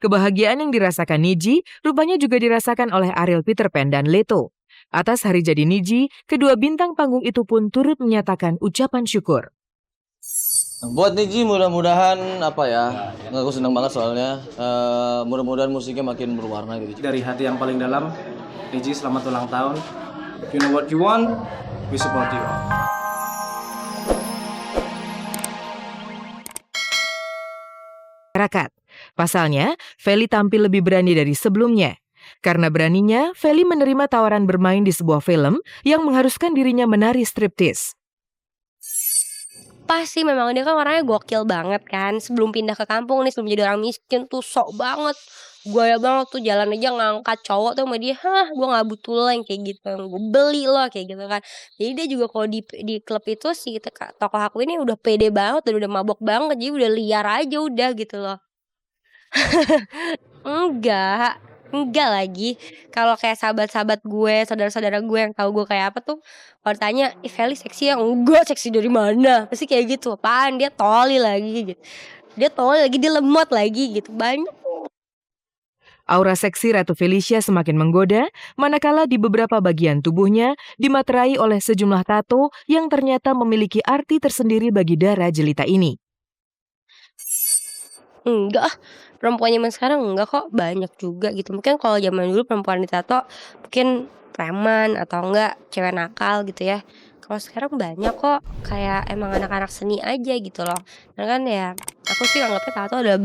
Kebahagiaan yang dirasakan Niji rupanya juga dirasakan oleh Ariel Peter Pan dan Leto. Atas hari jadi Niji, kedua bintang panggung itu pun turut menyatakan ucapan syukur. Buat Niji mudah-mudahan aku senang banget soalnya mudah-mudahan musiknya makin berwarna gitu. Dari hati yang paling dalam, Niji selamat ulang tahun. You know what you want, we support you. Pasalnya, Feli tampil lebih berani dari sebelumnya. Karena beraninya, Feli menerima tawaran bermain di sebuah film yang mengharuskan dirinya menari striptease. Pasti memang dia kan orangnya gokil banget kan. Sebelum pindah ke kampung nih, sebelum jadi orang miskin tuh sok banget. Gaya banget tuh, jalan aja ngangkat cowok tuh sama dia. Gue gak butuh lo yang kayak gitu, yang gue beli lo kayak gitu kan. Jadi dia juga kalau di klub itu si tokoh aku ini udah pede banget dan udah mabok banget. Jadi udah liar aja udah gitu loh. Enggak lagi. Kalau kayak sahabat-sahabat gue, saudara-saudara gue yang tahu gue kayak apa tuh, kalau ditanya, Feli seksi ya? Enggak, seksi dari mana? Pasti kayak gitu. Apaan? Dia toli lagi gitu. Dia lemot lagi gitu. Banyak. Aura seksi Ratu Felicia semakin menggoda, manakala di beberapa bagian tubuhnya dimaterai oleh sejumlah tato yang ternyata memiliki arti tersendiri bagi Dara jelita ini. Enggak, perempuan zaman sekarang enggak kok, banyak juga gitu. Mungkin kalau zaman dulu perempuan ditato mungkin preman atau enggak cewek nakal gitu ya. Kalau sekarang banyak kok, kayak emang anak-anak seni aja gitu loh. Nah kan ya, aku sih anggapnya tato adalah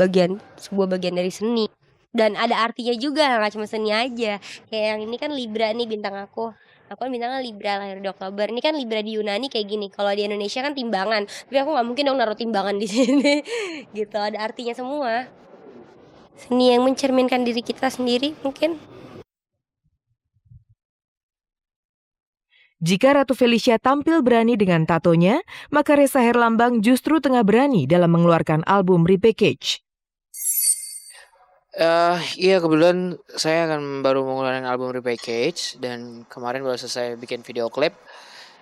sebuah bagian dari seni. Dan ada artinya juga, gak cuma seni aja. Kayak yang ini kan Libra nih bintang aku. Aku kan bintangnya Libra, lahir di Oktober. Ini kan Libra di Yunani kayak gini. Kalau di Indonesia kan timbangan. Tapi aku nggak mungkin dong naruh timbangan di sini. Gitu, ada artinya semua. Seni yang mencerminkan diri kita sendiri mungkin. Jika Ratu Felicia tampil berani dengan tatonya, maka Ressa Herlambang justru tengah berani dalam mengeluarkan album Repackage. Iya kebetulan saya akan baru mengeluarkan album Repackage dan kemarin baru selesai bikin video klip.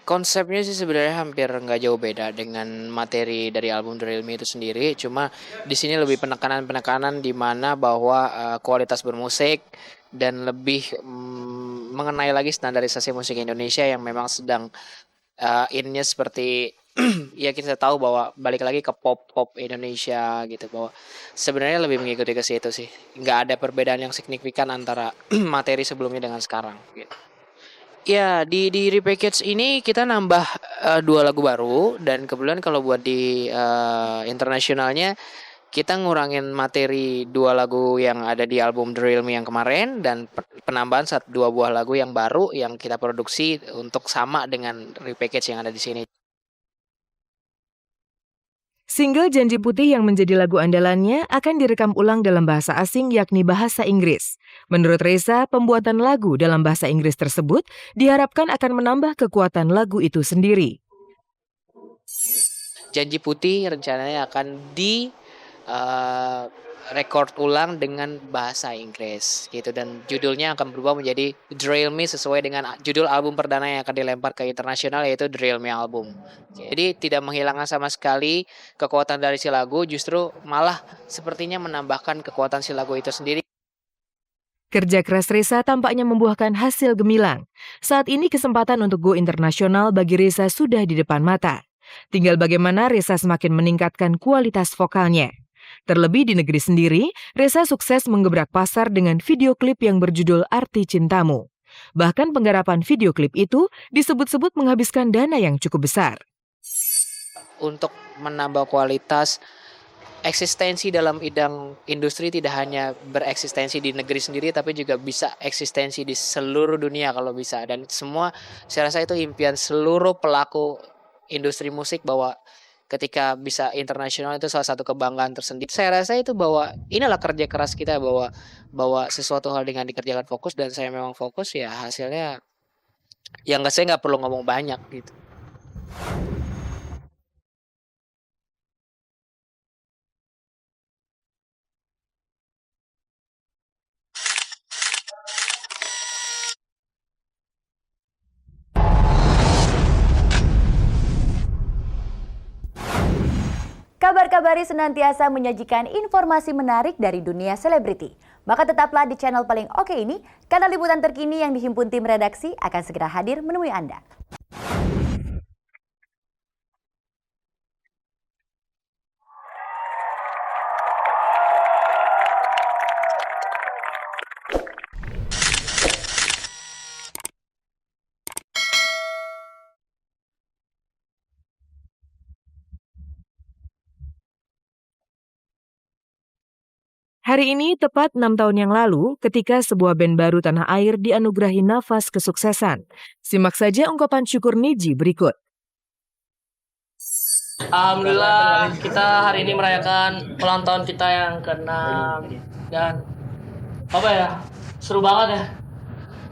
Konsepnya sih sebenarnya hampir nggak jauh beda dengan materi dari album The Real Me itu sendiri. Cuma di sini lebih penekanan di mana bahwa kualitas bermusik dan lebih mengenai lagi standarisasi musik Indonesia yang memang sedang innya seperti ya kita tahu bahwa balik lagi ke pop Indonesia gitu, bahwa sebenarnya lebih mengikuti ke situ sih. Nggak ada perbedaan yang signifikan antara materi sebelumnya dengan sekarang gitu. Ya di Repackage ini kita nambah 2 lagu baru dan kebetulan kalau buat di internasionalnya kita ngurangin materi 2 lagu yang ada di album The Real Me yang kemarin dan penambahan 2 buah lagu yang baru yang kita produksi untuk sama dengan Repackage yang ada di sini. Single Janji Putih yang menjadi lagu andalannya akan direkam ulang dalam bahasa asing yakni bahasa Inggris. Menurut Ressa, pembuatan lagu dalam bahasa Inggris tersebut diharapkan akan menambah kekuatan lagu itu sendiri. Janji Putih rencananya akan record ulang dengan bahasa Inggris gitu dan judulnya akan berubah menjadi The Real Me sesuai dengan judul album perdana yang akan dilempar ke internasional yaitu The Real Me album. Jadi tidak menghilangkan sama sekali kekuatan dari si lagu, justru malah sepertinya menambahkan kekuatan si lagu itu sendiri. Kerja keras Ressa tampaknya membuahkan hasil gemilang. Saat ini kesempatan untuk go internasional bagi Ressa sudah di depan mata. Tinggal bagaimana Ressa semakin meningkatkan kualitas vokalnya. Terlebih di negeri sendiri, Ressa sukses menggebrak pasar dengan video klip yang berjudul Arti Cintamu. Bahkan penggarapan video klip itu disebut-sebut menghabiskan dana yang cukup besar. Untuk menambah kualitas eksistensi dalam bidang industri tidak hanya bereksistensi di negeri sendiri tapi juga bisa eksistensi di seluruh dunia kalau bisa. Dan semua saya rasa itu impian seluruh pelaku industri musik bahwa ketika bisa internasional itu salah satu kebanggaan tersendiri. Saya rasa itu bahwa inilah kerja keras kita bahwa sesuatu hal dengan dikerjakan fokus dan saya memang fokus ya hasilnya ya saya nggak perlu ngomong banyak gitu. Kabar-Kabari senantiasa menyajikan informasi menarik dari dunia selebriti. Maka tetaplah di channel paling oke ini, karena liputan terkini yang dihimpun tim redaksi akan segera hadir menemui Anda. Hari ini tepat 6 tahun yang lalu ketika sebuah band baru tanah air dianugerahi nafas kesuksesan. Simak saja ungkapan syukur Nidji berikut. Alhamdulillah kita hari ini merayakan ulang tahun kita yang ke-6 dan seru banget ya.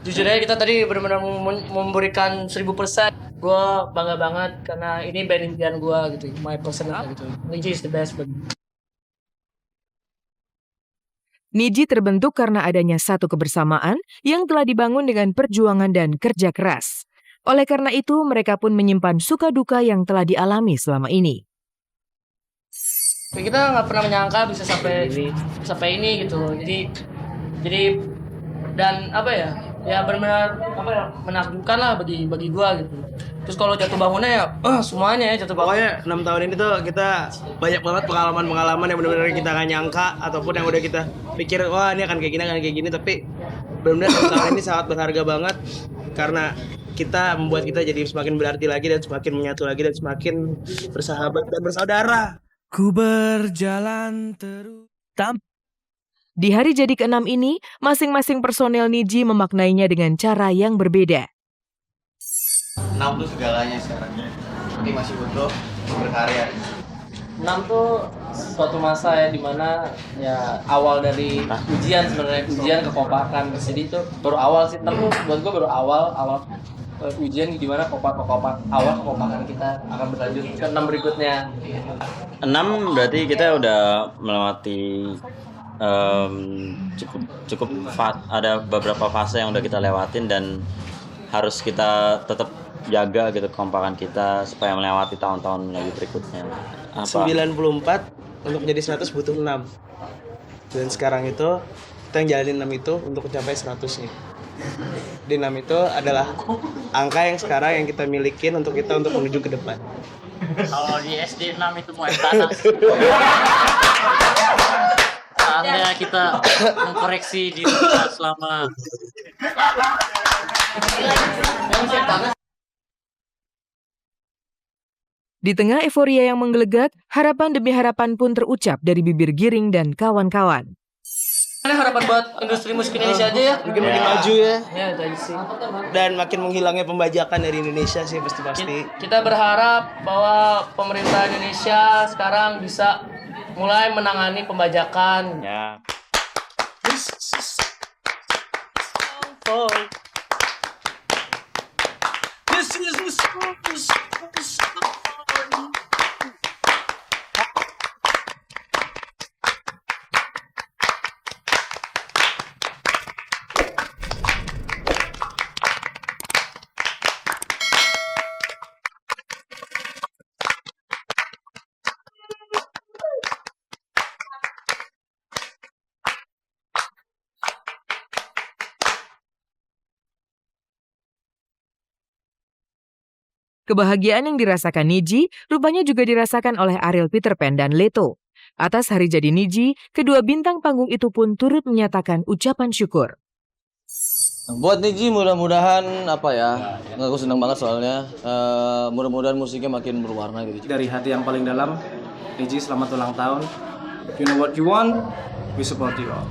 Jujur aja kita tadi benar-benar memberikan 1000%. Gue bangga banget karena ini band impian gue gitu, my personal gitu. Nidji is the best band. Nidji terbentuk karena adanya satu kebersamaan yang telah dibangun dengan perjuangan dan kerja keras. Oleh karena itu, mereka pun menyimpan suka duka yang telah dialami selama ini. Kita nggak pernah menyangka bisa sampai ini gitu. Jadi dan ya benar-benar menakjubkan lah bagi gua gitu. Terus kalau jatuh bangunnya ya semuanya ya jatuh bangun. Pokoknya 6 tahun ini tuh kita banyak banget pengalaman yang benar-benar kita nggak nyangka ataupun yang udah kita pikir wah ini akan kayak gini tapi benar-benar 6 tahun ini sangat berharga banget karena kita membuat kita jadi semakin berarti lagi dan semakin menyatu lagi dan semakin bersahabat dan bersaudara. Ku berjalan terus. Di hari jadi ke-6 ini, masing-masing personel Nidji memaknainya dengan cara yang berbeda. 6 tuh segalanya sekarang. Ini masih butuh berkarya. 6 tuh suatu masa ya dimana ya awal dari ujian sebenarnya, ujian kekompakan. Jadi itu baru awal sih, 6 buat gue baru awal ujian dimana awal kekompakan kita akan berlanjut ke 6 berikutnya. 6 berarti kita udah melewati cukup ada beberapa fase yang udah kita lewatin dan harus kita tetap jaga gitu kekompakan kita supaya melewati tahun-tahun lagi berikutnya. 94 untuk menjadi 100 butuh 6. Dan sekarang itu kita yang jalanin 6 itu untuk mencapai 100 nih. Di 6 itu adalah angka yang sekarang yang kita milikin untuk menuju ke depan. Kalau di SD 6 itu mau tanah. Saatnya kita mengkoreksi diri kita selama Di tengah euforia yang menggelegat, harapan demi harapan pun terucap dari bibir Giring dan kawan-kawan. harapan buat industri musik Indonesia aja ya. Mungkin makin maju ya. Ya, itu aja sih. Dan makin menghilangnya pembajakan dari Indonesia sih pasti. Kita berharap bahwa pemerintah Indonesia sekarang bisa mulai menangani pembajakan. Ya. Kebahagiaan yang dirasakan Nidji rupanya juga dirasakan oleh Ariel Peter Pan dan Leto. Atas hari jadi Nidji, kedua bintang panggung itu pun turut menyatakan ucapan syukur. Buat Nidji mudah-mudahan aku senang banget soalnya mudah-mudahan musiknya makin berwarna gitu. Dari hati yang paling dalam, Nidji selamat ulang tahun. You know what you want, we support you all.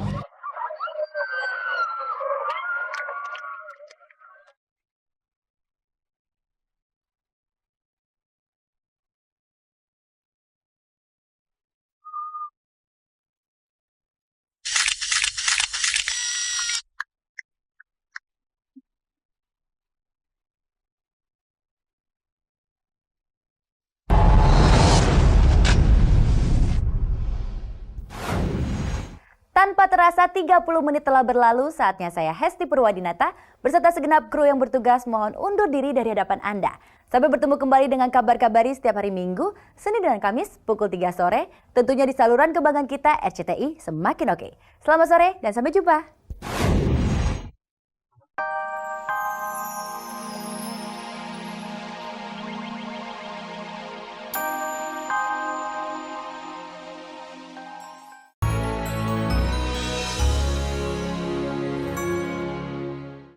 Tanpa terasa 30 menit telah berlalu, saatnya saya Hesti Purwadinata beserta segenap kru yang bertugas mohon undur diri dari hadapan Anda. Sampai bertemu kembali dengan kabar-kabari setiap hari Minggu, Senin dan Kamis pukul 3 sore, tentunya di saluran kebanggaan kita RCTI Semakin Oke. Selamat sore dan sampai jumpa.